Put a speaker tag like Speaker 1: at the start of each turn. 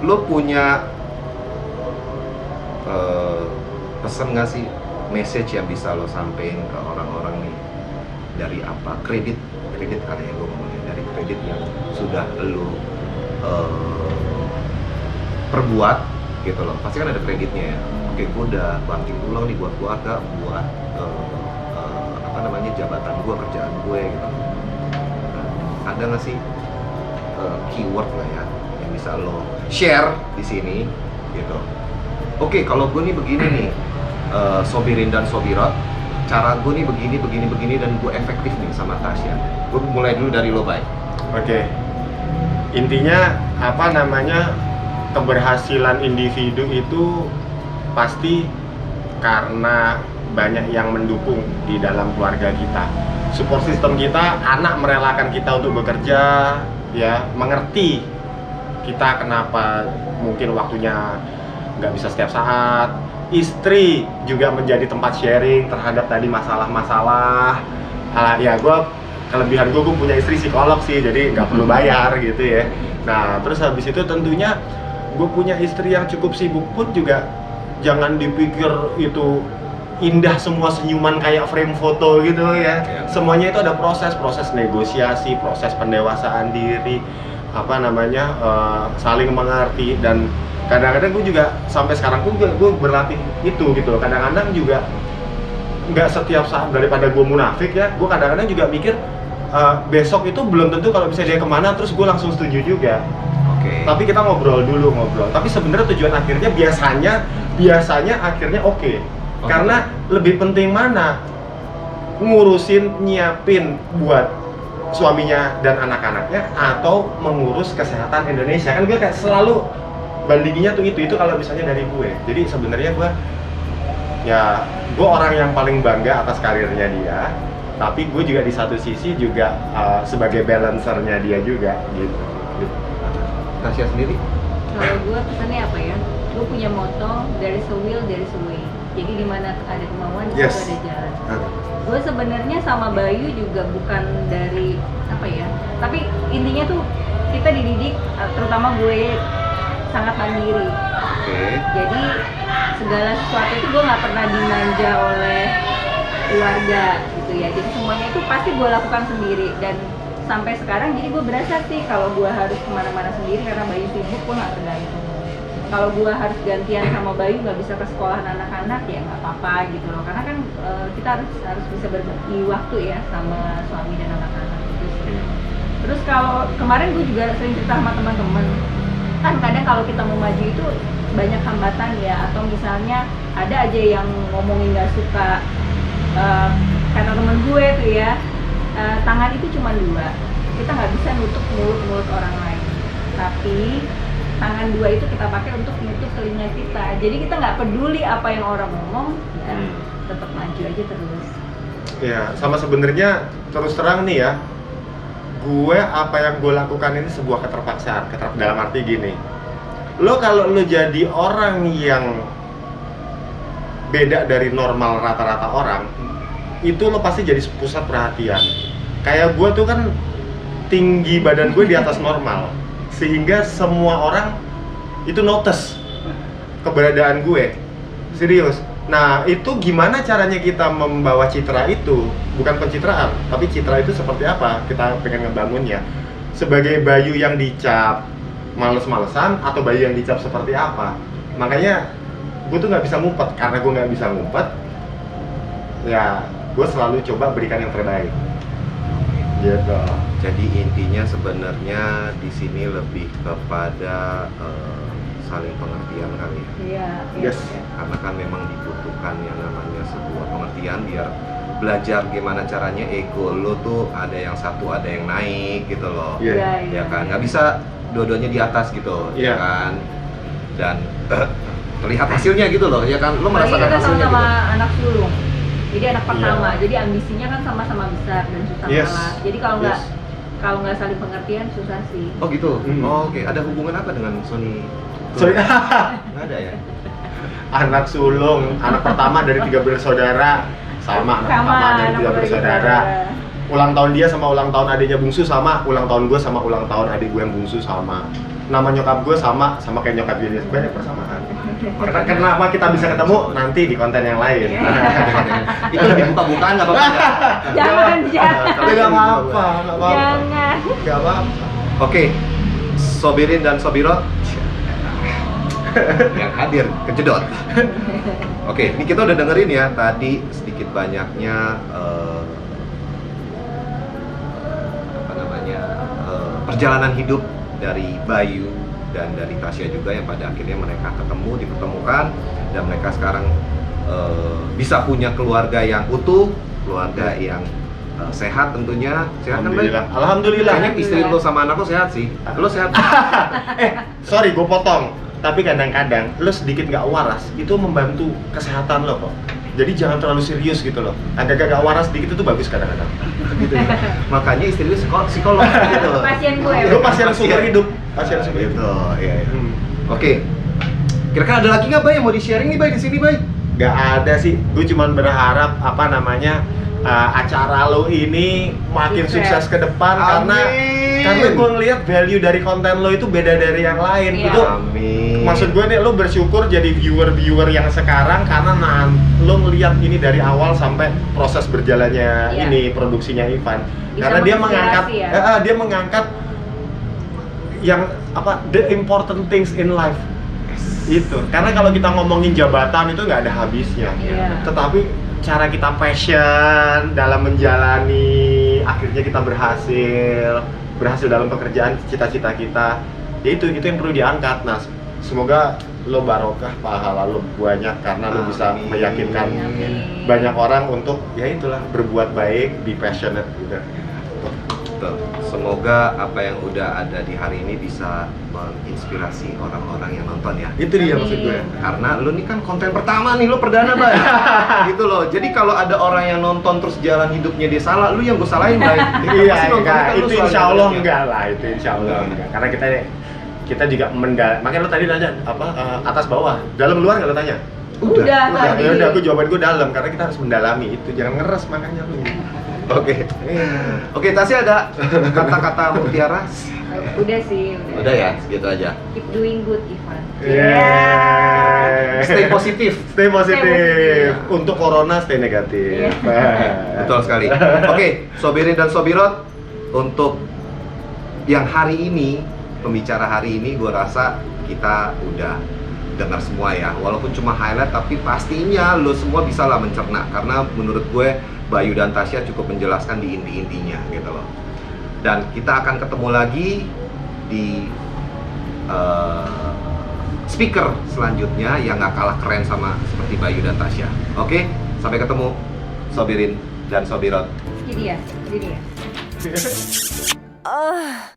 Speaker 1: lo punya pesan nggak sih, message yang bisa lo sampein ke orang-orang nih dari apa, kredit kali ya gue ngomongin, dari kredit yang sudah lo perbuat gitu loh, pasti kan ada kreditnya ya. Oke, gue udah banting tulang nih buat keluarga, buat apa namanya, jabatan gue, kerjaan gue gitu. Nah, ada nggak sih keyword lah ya yang bisa lo share di sini gitu? Oke, kalau gue nih begini nih, Sobirin dan Sobirot, cara gue nih begini dan gue efektif nih sama Tasya. Gue mulai dulu dari lo, Bay.
Speaker 2: Oke. Intinya apa namanya, keberhasilan individu itu pasti karena banyak yang mendukung di dalam keluarga kita. Support system kita, anak merelakan kita untuk bekerja, ya, mengerti kita kenapa mungkin waktunya nggak bisa setiap saat. Istri juga menjadi tempat sharing terhadap tadi masalah-masalah. Ya, kelebihan gue punya istri psikolog sih, jadi nggak perlu bayar gitu ya. Nah, terus habis itu tentunya gue punya istri yang cukup sibuk pun juga jangan dipikir itu indah semua senyuman kayak frame foto gitu ya. Semuanya itu ada proses negosiasi, proses pendewasaan diri, apa namanya, saling mengerti. Dan kadang-kadang gue juga sampai sekarang gue berlatih itu gitu loh. Kadang-kadang juga nggak setiap saat, daripada gue munafik ya, gue kadang-kadang juga mikir besok itu belum tentu kalau bisa dia kemana terus gue langsung setuju juga. Tapi kita ngobrol dulu. Tapi sebenarnya tujuan akhirnya biasanya akhirnya oke. Karena lebih penting mana ngurusin, nyiapin buat suaminya dan anak-anaknya atau mengurus kesehatan Indonesia. Kan gue kayak selalu bandinginnya tuh itu kalau misalnya dari gue. Jadi sebenarnya gue orang yang paling bangga atas karirnya dia. Tapi gue juga di satu sisi juga sebagai balancernya dia juga gitu.
Speaker 1: Tasya sendiri?
Speaker 3: Kalau gue pesannya apa ya? Gue punya moto, there is a will, there is a way. Jadi di mana ada kemauan, di situ ada jalan. Gue sebenarnya sama Bayu juga bukan dari apa ya, tapi intinya tuh kita dididik, terutama gue sangat mandiri. Jadi segala sesuatu itu gue nggak pernah dimanja oleh keluarga gitu ya. Jadi semuanya itu pasti gue lakukan sendiri, dan sampai sekarang jadi gue berasa sih kalau gue harus kemana-mana sendiri karena Bayu sibuk, gue nggak tergantung. Kalau gue harus gantian sama Bayu nggak bisa ke sekolahan anak-anak ya nggak apa-apa gitu loh, karena kan kita harus bisa berbagi waktu ya sama suami dan anak-anak gitu sih. Terus kalau kemarin gue juga sering cerita sama teman-teman, kan kadang kalau kita mau maju itu banyak hambatan ya, atau misalnya ada aja yang ngomongin nggak suka. Kata temen gue tuh ya, tangan itu cuma dua, kita nggak bisa nutup mulut orang lain, tapi tangan dua itu kita pakai untuk menutup telinga kita. Jadi kita nggak peduli apa yang orang ngomong, dan tetap maju aja terus.
Speaker 2: Ya, sama sebenarnya terus terang nih ya, apa yang gue lakukan ini sebuah keterpaksaan. Dalam arti gini, kalau lo jadi orang yang beda dari normal rata-rata orang, itu lo pasti jadi pusat perhatian. Kayak gue tuh kan tinggi badan gue di atas normal, sehingga semua orang itu notice keberadaan gue. Serius. Nah, itu gimana caranya kita membawa citra itu? Bukan pencitraan, tapi citra itu seperti apa kita pengen ngebangunnya. Sebagai Bayu yang dicap males-malesan atau Bayu yang dicap seperti apa. Makanya gue tuh nggak bisa ngumpet. Karena gue nggak bisa ngumpet, ya gue selalu coba berikan yang terbaik gitu.
Speaker 1: Jadi intinya sebenarnya di sini lebih kepada saling pengertian kali ya.
Speaker 3: Iya.
Speaker 2: Yes.
Speaker 1: Karena kan memang dibutuhkan yang namanya sebuah pengertian, biar belajar gimana caranya ego lo tuh ada yang satu, ada yang naik gitu loh.
Speaker 2: Iya.
Speaker 1: Ya kan, nggak bisa dua-duanya di atas gitu, ya kan. Dan terlihat hasilnya gitu loh, ya kan. Lo merasakan
Speaker 3: kita
Speaker 1: hasilnya
Speaker 3: sama-sama
Speaker 1: gitu.
Speaker 3: anak sulung. Jadi anak pertama, jadi ambisinya kan sama-sama besar dan susah kalah. Jadi kalau nggak saling pengertian susah sih.
Speaker 1: Oh gitu. Oke. Ada hubungan apa dengan Sony?
Speaker 2: Sorry.
Speaker 1: Nggak ada ya.
Speaker 2: Anak sulung, anak pertama dari 3 bersaudara, sama anak pertama dari 3 bersaudara. Ulang tahun dia sama ulang tahun adiknya bungsu sama, ulang tahun gue sama ulang tahun adik gue yang bungsu sama. nama nyokap gue sama kayak nyokap dia, banyak persamaan. Kenapa kita bisa ketemu nanti di konten yang lain.
Speaker 1: Itu lebih buka-bukaan nggak apa-apa.
Speaker 3: Jangan.
Speaker 2: Nggak apa-apa.
Speaker 3: Jangan.
Speaker 2: Nggak apa-apa.
Speaker 1: Oke, Sobirin dan Sobirot yang hadir kejedot. Oke, ini kita udah dengerin ya tadi sedikit banyaknya perjalanan hidup dari Bayu dan dari Tasya juga yang pada akhirnya mereka dipertemukan dan mereka sekarang bisa punya keluarga yang utuh, keluarga yang sehat tentunya. Sehat kan, Bay?
Speaker 2: Alhamdulillah.
Speaker 1: Kayaknya istri lo sama anak lo sehat sih. Lo sehat?
Speaker 2: Sorry, gue potong. Tapi kadang-kadang lo sedikit nggak waras, itu membantu kesehatan lo kok. Jadi jangan terlalu serius gitu loh. Agak-agak waras sedikit itu bagus kadang-kadang.
Speaker 1: Gitu ya. Makanya istri lo psikolog gitu.
Speaker 3: Pasien gue.
Speaker 2: Gue pasien sumber hidup. Pasien sumber hidup.
Speaker 1: Gitu, iya. Oke. Kira-kira ada lagi nggak, Bay, yang mau di-sharing nih, Bay, di sini, Bay?
Speaker 2: Gak ada sih. Gue cuman berharap acara lo ini makin sukses ke depan. Karena gue ngelihat value dari konten lo itu beda dari yang lain.
Speaker 3: Iya.
Speaker 2: Itu
Speaker 1: Amin.
Speaker 2: maksud gue nih, lo bersyukur jadi viewer yang sekarang karena lo ngelihat ini dari awal sampai proses berjalannya ini produksinya Ivan.
Speaker 3: Bisa
Speaker 2: Karena dia mengangkat
Speaker 3: menginspirasi ya.
Speaker 2: dia mengangkat yang the important things in life. Itu. Karena kalau kita ngomongin jabatan itu nggak ada habisnya.
Speaker 3: Iya.
Speaker 2: Tetapi cara kita passion dalam menjalani, akhirnya kita berhasil dalam pekerjaan cita-cita kita, ya itu yang perlu diangkat. Nah, semoga lo barokah, pahala lo banyak karena lo bisa meyakinkan banyak orang untuk ya itulah berbuat baik, be passionate gitu.
Speaker 1: Betul. Semoga apa yang udah ada di hari ini bisa menginspirasi orang-orang yang nonton ya.
Speaker 2: Itu dia maksud gue.
Speaker 1: Karena lu nih kan konten pertama nih, lu perdana, Bay. Gitu loh. Jadi kalau ada orang yang nonton terus jalan hidupnya dia salah, lu yang gue salahin, Bay.
Speaker 2: Iya, itu insya Allah enggak lah, itu insya Allah enggak. Karena kita juga makanya lo tadi nanya atas bawah, dalam luar nggak lo tanya?
Speaker 3: Udah tadi.
Speaker 2: Ya udah, aku jawaban gue dalam karena kita harus mendalami itu, jangan ngeres makanya lu.
Speaker 1: Oke, Tasya ada kata-kata mutiara?
Speaker 3: Udah sih,
Speaker 1: Udah ya, segitu aja.
Speaker 3: Keep doing good, Ivan.
Speaker 1: Stay positif.
Speaker 2: Stay positif.
Speaker 3: positif.
Speaker 2: Untuk corona stay negatif.
Speaker 1: Betul sekali. Oke, Sobirin dan Sobirot, untuk yang hari ini, pembicara hari ini, gue rasa kita udah dengar semua ya. Walaupun cuma highlight, tapi pastinya lo semua bisa lah mencerna. Karena menurut gue, Bayu dan Tasya cukup menjelaskan di inti-intinya gitu loh. Dan kita akan ketemu lagi di speaker selanjutnya yang gak kalah keren sama seperti Bayu dan Tasya. Oke, sampai ketemu Sobirin dan Sobirot.
Speaker 3: Jadi ya.
Speaker 4: Ah.